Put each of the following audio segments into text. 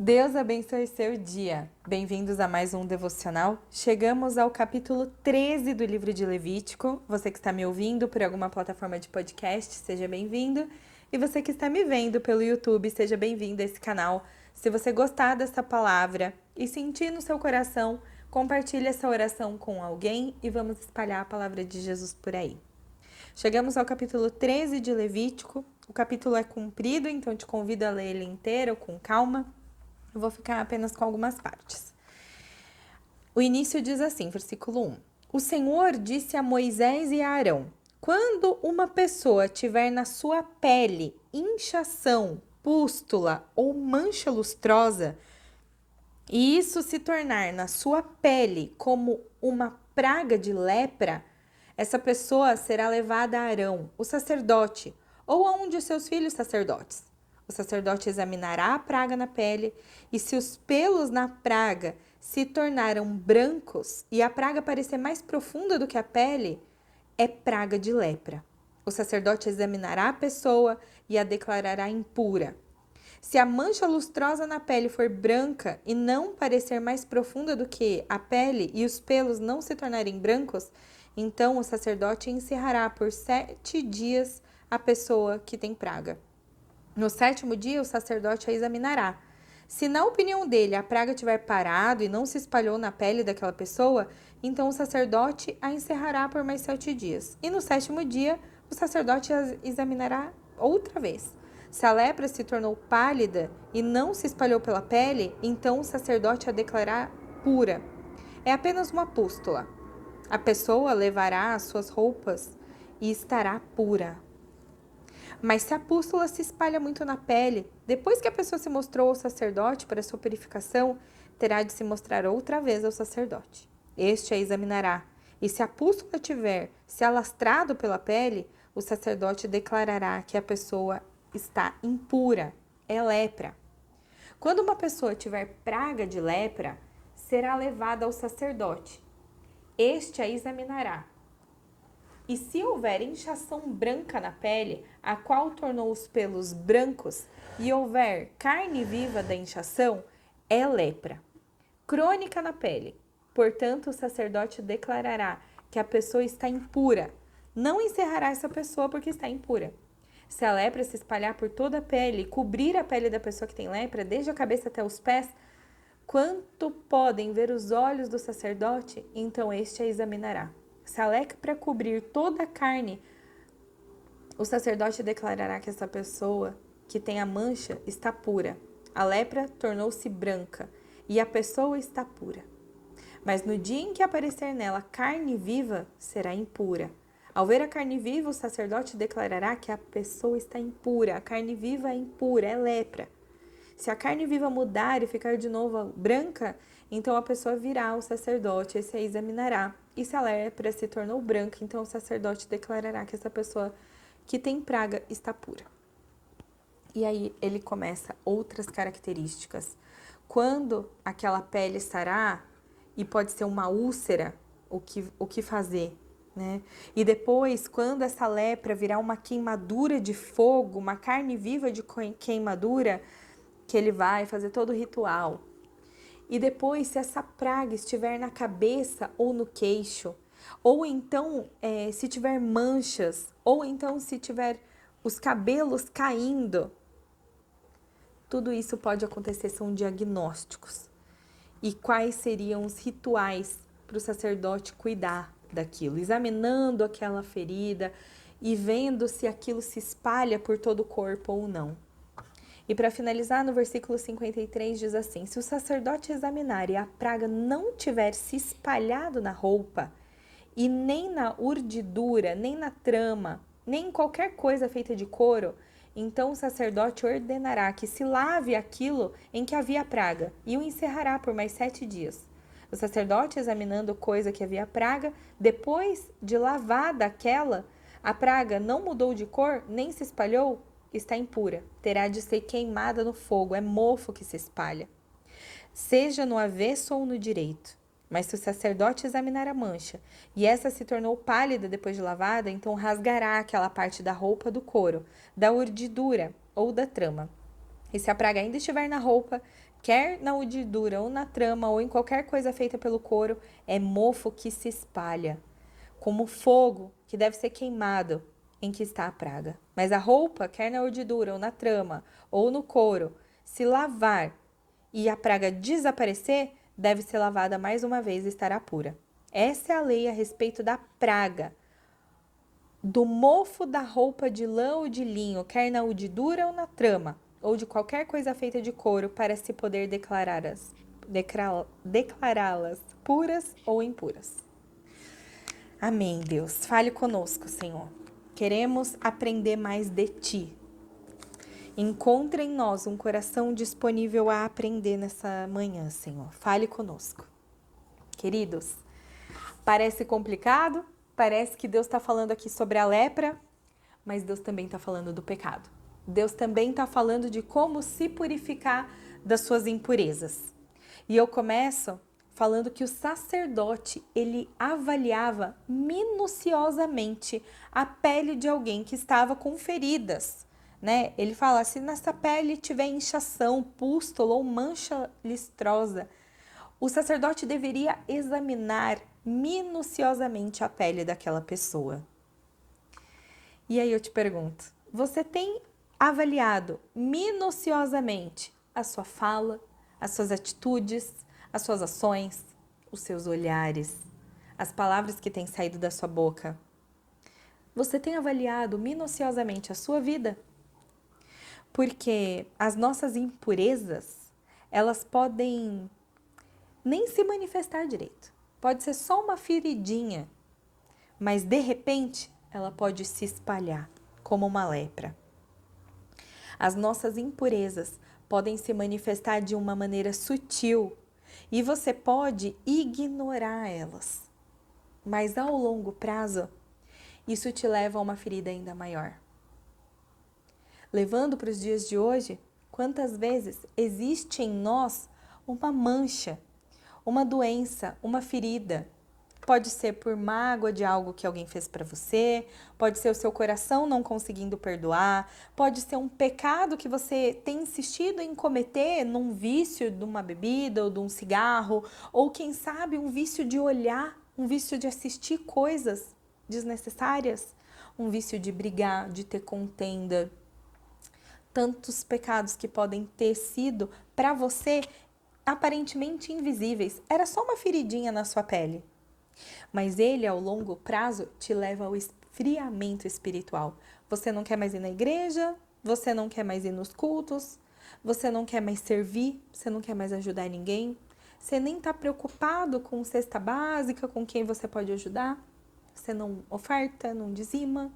Deus abençoe seu dia. Bem-vindos a mais um devocional. Chegamos ao capítulo 13 do livro de Levítico. Você que está me ouvindo por alguma plataforma de podcast, seja bem-vindo. E você que está me vendo pelo YouTube, seja bem-vindo a esse canal. Se você gostar dessa palavra e sentir no seu coração, compartilhe essa oração com alguém e vamos espalhar a palavra de Jesus por aí. Chegamos ao capítulo 13 de Levítico. O capítulo é comprido, então te convido a ler ele inteiro com calma. Eu vou ficar apenas com algumas partes. O início diz assim, versículo 1. O Senhor disse a Moisés e a Arão: quando uma pessoa tiver na sua pele inchação, pústula ou mancha lustrosa, e isso se tornar na sua pele como uma praga de lepra, essa pessoa será levada a Arão, o sacerdote, ou a um de seus filhos sacerdotes. O sacerdote examinará a praga na pele, e se os pelos na praga se tornaram brancos e a praga parecer mais profunda do que a pele, é praga de lepra. O sacerdote examinará a pessoa e a declarará impura. Se a mancha lustrosa na pele for branca e não parecer mais profunda do que a pele e os pelos não se tornarem brancos, então o sacerdote encerrará por 7 dias a pessoa que tem praga. No 7º dia, o sacerdote a examinará. Se na opinião dele a praga tiver parado e não se espalhou na pele daquela pessoa, então o sacerdote a encerrará por mais 7 dias. E no 7º dia, o sacerdote a examinará outra vez. Se a lepra se tornou pálida e não se espalhou pela pele, então o sacerdote a declarará pura. É apenas uma pústula. A pessoa levará as suas roupas e estará pura. Mas se a pústula se espalha muito na pele, depois que a pessoa se mostrou ao sacerdote para sua purificação, terá de se mostrar outra vez ao sacerdote. Este a examinará. E se a pústula tiver se alastrado pela pele, o sacerdote declarará que a pessoa está impura, é lepra. Quando uma pessoa tiver praga de lepra, será levada ao sacerdote. Este a examinará. E se houver inchação branca na pele, a qual tornou os pelos brancos, e houver carne viva da inchação, é lepra crônica na pele. Portanto, o sacerdote declarará que a pessoa está impura. Não encerrará essa pessoa porque está impura. Se a lepra se espalhar por toda a pele e cobrir a pele da pessoa que tem lepra, desde a cabeça até os pés, quanto podem ver os olhos do sacerdote, então este a examinará. Se a lepra cobrir toda a carne, o sacerdote declarará que essa pessoa que tem a mancha está pura. A lepra tornou-se branca e a pessoa está pura. Mas no dia em que aparecer nela carne viva, será impura. Ao ver a carne viva, o sacerdote declarará que a pessoa está impura. A carne viva é impura, é lepra. Se a carne viva mudar e ficar de novo branca, então a pessoa virá ao sacerdote, esse a examinará. E se a lepra se tornou branca, então o sacerdote declarará que essa pessoa que tem praga está pura. E aí ele começa outras características. Quando aquela pele sará, e pode ser uma úlcera, o que fazer? Né? E depois, quando essa lepra virar uma queimadura de fogo, uma carne viva de queimadura, que ele vai fazer todo o ritual. E depois, se essa praga estiver na cabeça ou no queixo, ou então se tiver manchas, ou então se tiver os cabelos caindo, tudo isso pode acontecer, são diagnósticos. E quais seriam os rituais para o sacerdote cuidar daquilo, examinando aquela ferida e vendo se aquilo se espalha por todo o corpo ou não. E para finalizar, no versículo 53 diz assim: se o sacerdote examinar e a praga não tiver se espalhado na roupa, e nem na urdidura, nem na trama, nem em qualquer coisa feita de couro, então o sacerdote ordenará que se lave aquilo em que havia praga, e o encerrará por mais 7 dias. O sacerdote, examinando coisa que havia praga, depois de lavada aquela, a praga não mudou de cor, nem se espalhou, está impura, terá de ser queimada no fogo, é mofo que se espalha, seja no avesso ou no direito. Mas se o sacerdote examinar a mancha, e essa se tornou pálida depois de lavada, então rasgará aquela parte da roupa do couro, da urdidura ou da trama. E se a praga ainda estiver na roupa, quer na urdidura ou na trama ou em qualquer coisa feita pelo couro, é mofo que se espalha, como fogo que deve ser queimado em que está a praga. Mas a roupa, quer na urdidura ou na trama ou no couro, se lavar e a praga desaparecer, deve ser lavada mais uma vez e estará pura. Essa é a lei a respeito da praga, do mofo da roupa de lã ou de linho, quer na urdidura ou na trama, ou de qualquer coisa feita de couro, para se poder declará-las puras ou impuras. Amém, Deus. Fale conosco, Senhor. Queremos aprender mais de Ti. Encontre em nós um coração disponível a aprender nessa manhã, Senhor. Fale conosco. Queridos, parece complicado, parece que Deus está falando aqui sobre a lepra, mas Deus também está falando do pecado. Deus também está falando de como se purificar das suas impurezas. E eu começo falando que o sacerdote, ele avaliava minuciosamente a pele de alguém que estava com feridas, né? Ele fala, se nessa pele tiver inchação, pústula ou mancha listrosa, o sacerdote deveria examinar minuciosamente a pele daquela pessoa. E aí eu te pergunto, você tem avaliado minuciosamente a sua fala, as suas atitudes, as suas ações, os seus olhares, as palavras que têm saído da sua boca? Você tem avaliado minuciosamente a sua vida? Porque as nossas impurezas, elas podem nem se manifestar direito. Pode ser só uma feridinha, mas de repente ela pode se espalhar como uma lepra. As nossas impurezas podem se manifestar de uma maneira sutil e você pode ignorar elas. Mas ao longo prazo, isso te leva a uma ferida ainda maior. Levando para os dias de hoje, quantas vezes existe em nós uma mancha, uma doença, uma ferida? Pode ser por mágoa de algo que alguém fez para você, pode ser o seu coração não conseguindo perdoar, pode ser um pecado que você tem insistido em cometer num vício de uma bebida ou de um cigarro, ou quem sabe um vício de olhar, um vício de assistir coisas desnecessárias, um vício de brigar, de ter contenda. Tantos pecados que podem ter sido para você aparentemente invisíveis. Era só uma feridinha na sua pele. Mas ele, ao longo prazo, te leva ao esfriamento espiritual. Você não quer mais ir na igreja, você não quer mais ir nos cultos, você não quer mais servir, você não quer mais ajudar ninguém, você nem está preocupado com cesta básica, com quem você pode ajudar, você não oferta, não dizima.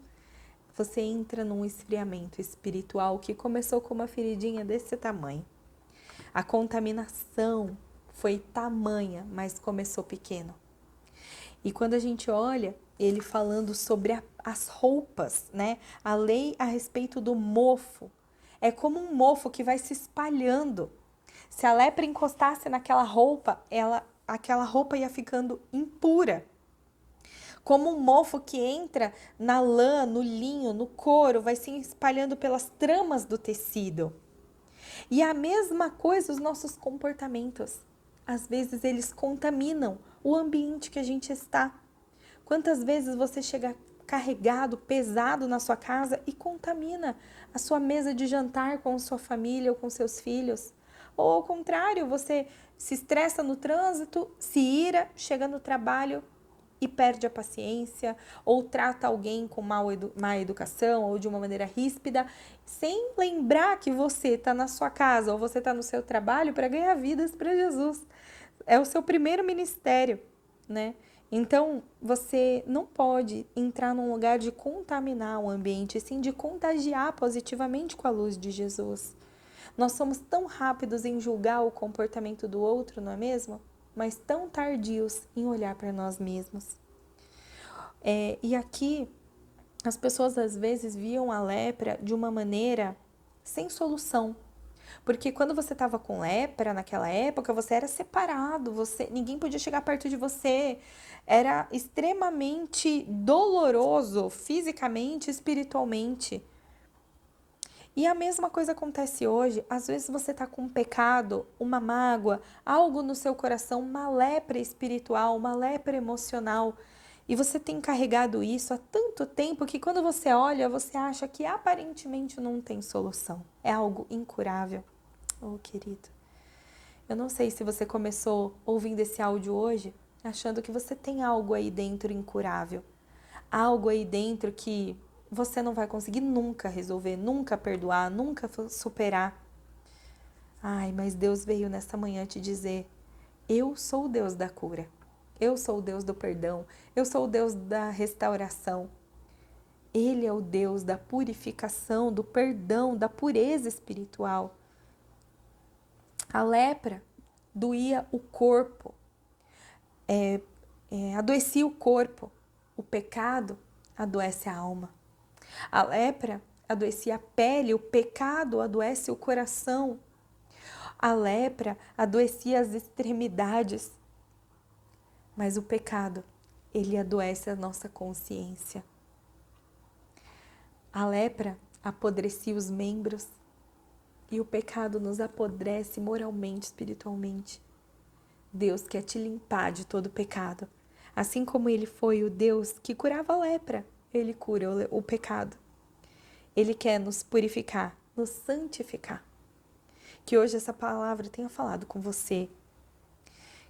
Você entra num esfriamento espiritual que começou com uma feridinha desse tamanho. A contaminação foi tamanha, mas começou pequeno. E quando a gente olha, ele falando sobre as roupas, né? A lei a respeito do mofo. É como um mofo que vai se espalhando. Se a lepra encostasse naquela roupa, aquela roupa ia ficando impura. Como um mofo que entra na lã, no linho, no couro, vai se espalhando pelas tramas do tecido. E a mesma coisa os nossos comportamentos. Às vezes eles contaminam o ambiente que a gente está. Quantas vezes você chega carregado, pesado na sua casa e contamina a sua mesa de jantar com sua família ou com seus filhos? Ou ao contrário, você se estressa no trânsito, se ira, chega no trabalho e perde a paciência, ou trata alguém com má educação, ou de uma maneira ríspida, sem lembrar que você está na sua casa, ou você está no seu trabalho para ganhar vidas para Jesus. É o seu primeiro ministério, né? Então, você não pode entrar num lugar de contaminar o ambiente, sim de contagiar positivamente com a luz de Jesus. Nós somos tão rápidos em julgar o comportamento do outro, não é mesmo? Mas tão tardios em olhar para nós mesmos. E aqui, as pessoas às vezes viam a lepra de uma maneira sem solução. Porque quando você estava com lepra naquela época, você era separado, ninguém podia chegar perto de você. Era extremamente doloroso, fisicamente, espiritualmente. E a mesma coisa acontece hoje. Às vezes você está com um pecado, uma mágoa, algo no seu coração, uma lepra espiritual, uma lepra emocional. E você tem carregado isso há tanto tempo que quando você olha, você acha que aparentemente não tem solução. É algo incurável. Oh, querido, eu não sei se você começou ouvindo esse áudio hoje achando que você tem algo aí dentro incurável. Algo aí dentro que você não vai conseguir nunca resolver, nunca perdoar, nunca superar. Ai, mas Deus veio nesta manhã te dizer: eu sou o Deus da cura. Eu sou o Deus do perdão. Eu sou o Deus da restauração. Ele é o Deus da purificação, do perdão, da pureza espiritual. A lepra doía o corpo, adoecia o corpo. O pecado adoece a alma. A lepra adoecia a pele, o pecado adoece o coração. A lepra adoecia as extremidades. Mas o pecado, ele adoece a nossa consciência. A lepra apodrecia os membros e o pecado nos apodrece moralmente, espiritualmente. Deus quer te limpar de todo pecado. Assim como ele foi o Deus que curava a lepra, ele cura o pecado. Ele quer nos purificar, nos santificar. Que hoje essa palavra tenha falado com você.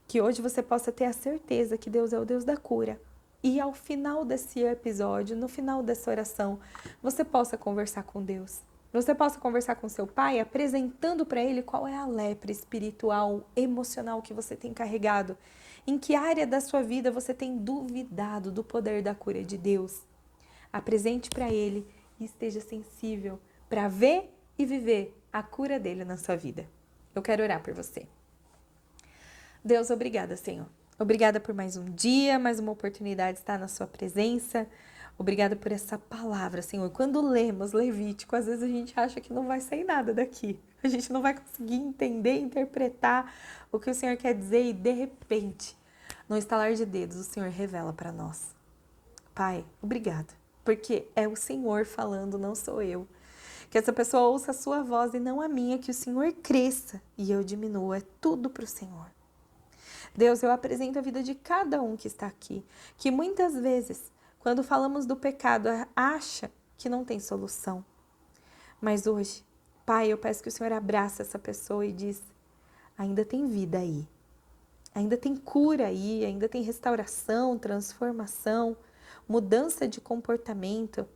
Que hoje você possa ter a certeza que Deus é o Deus da cura. E ao final desse episódio, no final dessa oração, você possa conversar com Deus. Você possa conversar com seu pai, apresentando para ele qual é a lepra espiritual, emocional que você tem carregado. Em que área da sua vida você tem duvidado do poder da cura de Deus. Apresente para ele e esteja sensível para ver e viver a cura dele na sua vida. Eu quero orar por você. Deus, obrigada, Senhor. Obrigada por mais um dia, mais uma oportunidade de estar na sua presença. Obrigada por essa palavra, Senhor. Quando lemos Levítico, às vezes a gente acha que não vai sair nada daqui. A gente não vai conseguir entender, interpretar o que o Senhor quer dizer e, de repente, no estalar de dedos, o Senhor revela para nós. Pai, obrigada, porque é o Senhor falando, não sou eu. Que essa pessoa ouça a sua voz e não a minha, que o Senhor cresça e eu diminua. É tudo para o Senhor. Deus, eu apresento a vida de cada um que está aqui, que muitas vezes, quando falamos do pecado, acha que não tem solução. Mas hoje, Pai, eu peço que o Senhor abrace essa pessoa e diz: ainda tem vida aí, ainda tem cura aí, ainda tem restauração, transformação, mudança de comportamento,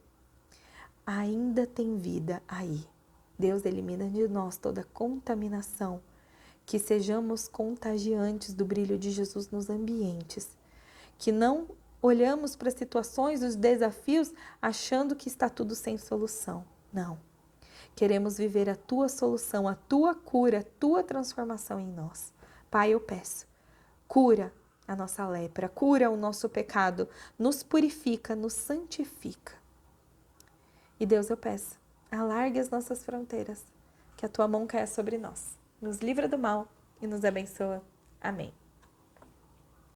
ainda tem vida aí. Deus, elimina de nós toda contaminação, que sejamos contagiantes do brilho de Jesus nos ambientes, que não olhamos para as situações, os desafios, achando que está tudo sem solução. Não. Queremos viver a tua solução, a tua cura, a tua transformação em nós. Pai, eu peço, cura a nossa lepra, cura o nosso pecado, nos purifica, nos santifica. E Deus, eu peço, alargue as nossas fronteiras, que a tua mão caia sobre nós. Nos livra do mal e nos abençoa. Amém.